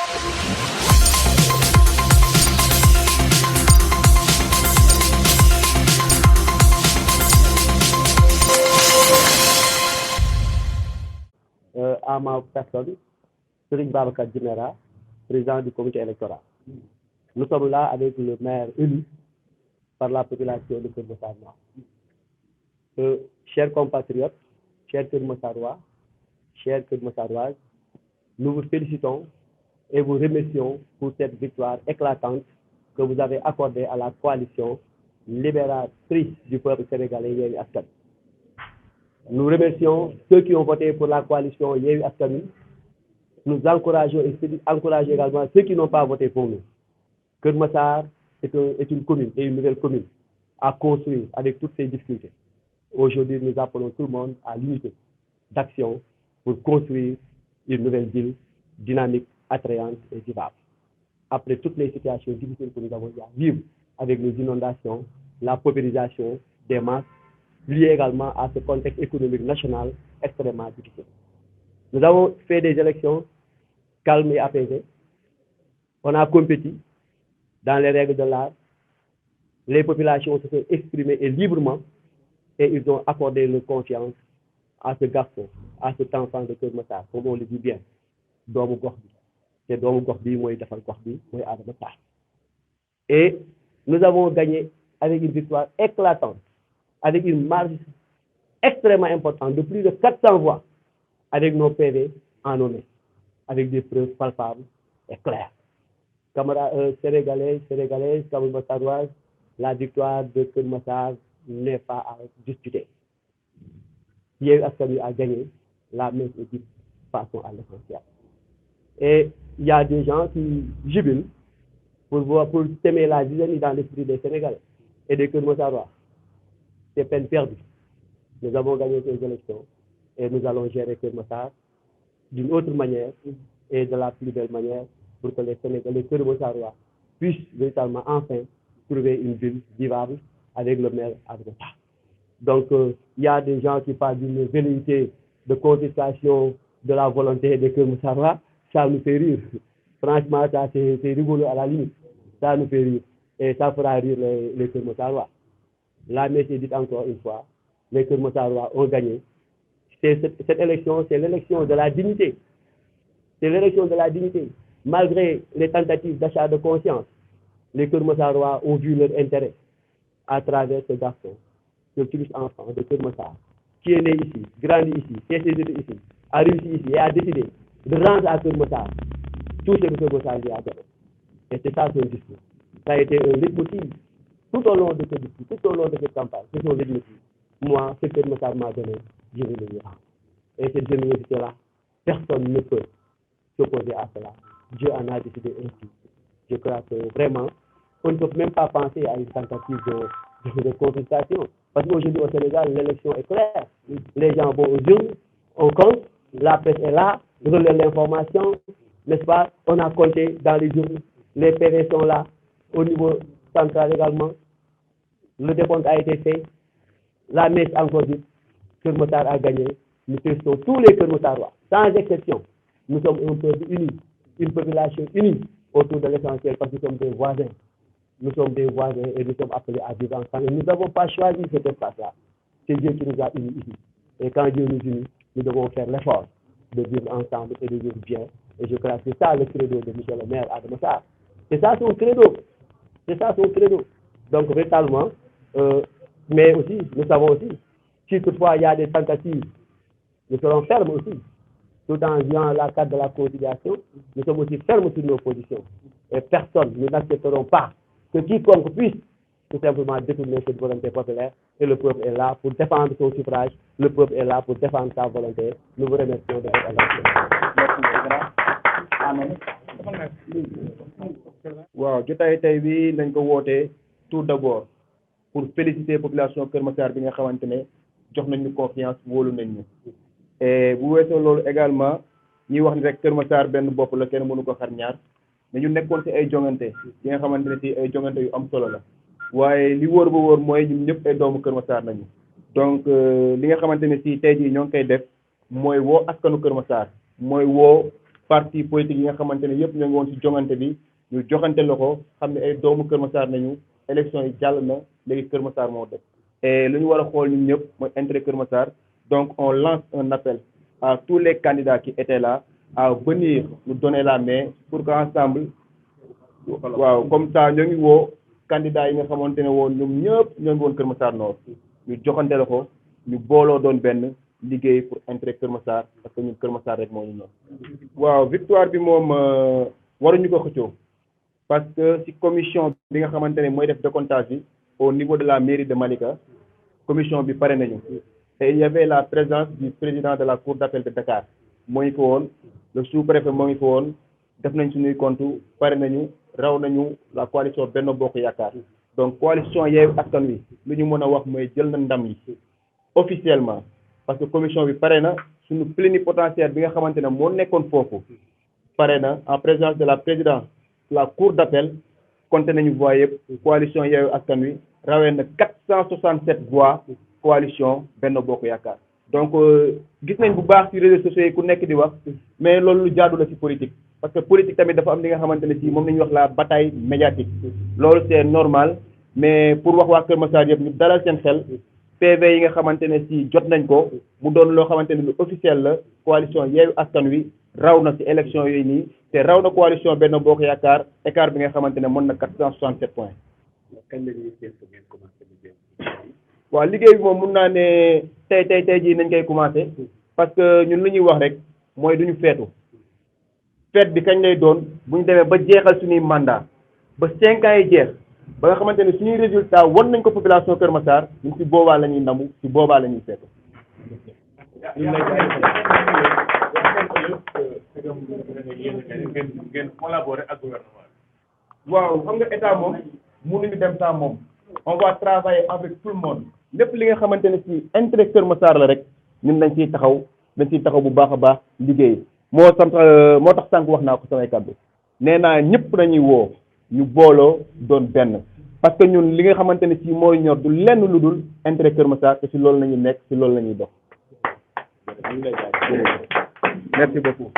À ma personne, Serigne Babacar Djimera, président du comité électoral. Nous sommes là avec le maire élu par la population de Keur Massar Nord. Chers compatriotes, chers Keur Massarois, chers Keur Massaroises, nous vous félicitons et vous remercions pour cette victoire éclatante que vous avez accordée à la coalition libératrice du peuple sénégalais Yewwi Askan Wi. Nous remercions ceux qui ont voté pour la coalition Yewwi Askan Wi. Nous encourageons et encourageons également ceux qui n'ont pas voté pour nous. Keur Massar est une commune et une nouvelle commune à construire avec toutes ses difficultés. Aujourd'hui, nous appelons tout le monde à l'unité d'action pour construire une nouvelle ville dynamique, attrayante et vivable. Après toutes les situations difficiles que nous avons eu à vivre avec les inondations, la paupérisation des masses, liées également à ce contexte économique national extrêmement difficile. Nous avons fait des élections calmes et apaisées. On a compétit dans les règles de l'art. Les populations se sont exprimées librement et ils ont accordé leur confiance à ce garçon, à cet enfant de Keur Massar, comme on le dit bien, doomu gox bi. Te doomu gox bi mooy defal gox bi mooy Adama Sarr. Et nous avons gagné avec une victoire éclatante, avec une marge extrêmement importante de plus de 400 voix, avec nos PV en nos mains, avec des preuves palpables et claires. Camarades sénégalais, sénégalaises, Keur Massaroises, la victoire de Keur Massar n'est pas à discuter. Yewwi Askan Wi a gagné, la messe est dite, passons à l'essentiel. Et il y a des gens qui jubilent pour semer la zizanie dans l'esprit des Sénégalais et des Keur Massarois. C'est peine perdue. Nous avons gagné ces élections et nous allons gérer Keur Massar d'une autre manière et de la plus belle manière pour que les Sénégalais, les Keur Massarois puissent véritablement enfin trouver une ville vivable avec le maire Adama Sarr. Donc, il y a des gens qui parlent d'une velléité de contestation de la volonté des Keur Massarois. Ça nous fait rire. Franchement, ça c'est rigolo à la limite. Ça nous fait rire. Et ça fera rire les Keur Massarois. La messe est dite encore une fois, les Keur Massarois ont gagné. Cette élection, c'est l'élection de la dignité. C'est l'élection de la dignité. Malgré les tentatives d'achat de conscience, les Keur Massarois ont vu leur intérêt à travers ce garçon, ce petit enfant de Keur Massar, qui est né ici, grandi ici, fait ses études ici, a réussi ici et a décidé de rendre à Keur Massar tout ce que Keur Massar lui a donné. Et c'est ça son discours. Ça a été un leitmotiv tout au long de ce discours, tout au long de cette campagne. C'est son leitmotiv. Moi, ce que Keur Massar m'a donné, je vais le lui rendre. Et cette générosité-là, personne ne peut s'opposer à cela. Dieu en a décidé ainsi. Je crois que vraiment, on ne peut même pas penser à une tentative de contestation. Parce qu'aujourd'hui au Sénégal, l'élection est claire. Les gens vont aux urnes, on compte, la presse est là, relaie l'information, n'est-ce pas? On a compté dans les urnes, les PV sont là, au niveau central également. Le décompte a été fait, la messe encore dite, Keur Massar a gagné. Nous félicitons tous les Keur Massarois, sans exception. Nous sommes un peuple uni, une population unie autour de l'essentiel parce que nous sommes des voisins. Nous sommes des voisins et nous sommes appelés à vivre ensemble. Et nous n'avons pas choisi cet espace-là. C'est Dieu qui nous a unis ici. Et quand Dieu nous unit, nous devons faire l'effort de vivre ensemble et de vivre bien. Et je crois que c'est ça le credo de Michel le maire Adama Sarr. C'est ça son credo. C'est ça son credo. Donc véritablement, mais aussi, nous savons aussi, si toutefois il y a des tentatives, nous serons fermes aussi. Tout en jouant la carte de la conciliation, nous sommes aussi fermes sur nos positions. Et personne, nous n'accepterons pas que quiconque puisse tout simplement détourner cette volonté populaire. Et le peuple est là pour défendre son suffrage. Le peuple est là pour défendre sa volonté. Nous vous remercions de votre attention. waaw jotaay tey bi nañ ko wootee tout d'abord pour féliciter population Keur Massar bi nga xamante ne jox nañ ñu confiance wóolu nañ ñu et bu weesoo loolu également ñuy wax ni rek Keur Massar benn bopp la kenn mënu ko xar ñaar mais ñu nekkoon ci ay jongante yi nga xamante ne ci ay jongante yu am solo la waaye li wóor ba wóor mooy ñun ñëpp ay doomu Keur Massar nañu donc li nga xamante ne ci tey jii ñoo ngi koy def mooy woo askanu Keur Massar mooy woo parti politique yi nga xamante ne yëpp ñoo ngi woon ci jongante bi ñu joxante loxo xam ne ay doomu Kër Massar nañu élection yi jàll na léegi Kër Massar moo def et lu ñu war a xool ñun ñëpp mooy intérêt Kër Massar donc on lance un appel à tous les candidats qui étaient là à venir nous donner la main pour qu'ensemble waaw comme ça ñoo ngi woo candidats yi nga xamante ne woon ñoom ñëpp ñoo ngi woon Kër Massar Nord ñu joxante loxo ñu booloo doon benn liggéey pour intérêt Kër Massar parce que ñun Kër Massar rek moo ñu ñor. waaw victoire bi moom waruñu ko xëccoo parce que ci commission bi nga xamante ne mooy def décomptage bi au niveau de la mairie de Malika commission bi pare nañu et il y avait la présence du président de la cour d'appel de Dakar moo ngi fa woon le sous-préfet moo ngi fa woon def nañ suñuy compte pare nañu raw nañu la coalition Benno Bokk Yaakaar donc coalition Yewwi Askan Wi lu ñu mën a wax mooy jël na ndam li officiellement parce que commission bi pare na suñu plénipotentiaire bi nga xamante ne moo nekkoon foofu pare na en présence de la présidence de la cour d'appel compté nañu voix yëpp coalition Yewwi Askan Wi rawee na 467 voix coalition Benno Bokk Yaakaar donc gis nañ bu baax ci réseaux sociaux yi ku nekk di wax mais loolu lu jaadu la ci politique parce que politique tamit dafa am li nga xamante ne ci moom la ñuy wax la bataille médiatique loolu c'est normal mais pour wax waa Kër Massar yëpp ñu dalal seen xel PV yi nga xamante ne ci jot nañ ko mu doon loo xamante ne lu officiel la coalition Yewwi Askan Wi raw na ci élection yooyu nii te raw na coalition Benno Bokk Yaakaar écart bi nga xamante ne mën na 467 points. kañ la ñuy séntu ngeen commencé liggéey. waaw liggéey bi moom mun naa ne tey jii nañ koy commencé parce que ñun lu ñuy wax rek mooy duñu feetu feet bi kañ lay doon bu ñu demee ba jeexal suñuy mandat ba 5 ans yi jeex ba nga xamante ne suñuy résultat wan nañ ko population Kër Massar ñun ci boobaa la ñuy namu ci boobaa la ñuy feetu. ngeen collaborer ak gouvernement bi. waaw xam nga état moom mënuñu dem sans moom on va travailler avec tout le monde lépp li nga xamante ne ci intérêt Kër Massar la rek ñun dañ ciy taxaw bu baax a baax liggéey moo tax sànq wax naa ko samay kàddu nee naa ñëpp dañuy woo ñu booloo doon benn parce que ñun li nga xamante ne ci mooy ñor du lenn lu dul intérêt Kër Massar te ci loolu la ñuy nekk ci loolu la ñuy dox. Merci beaucoup.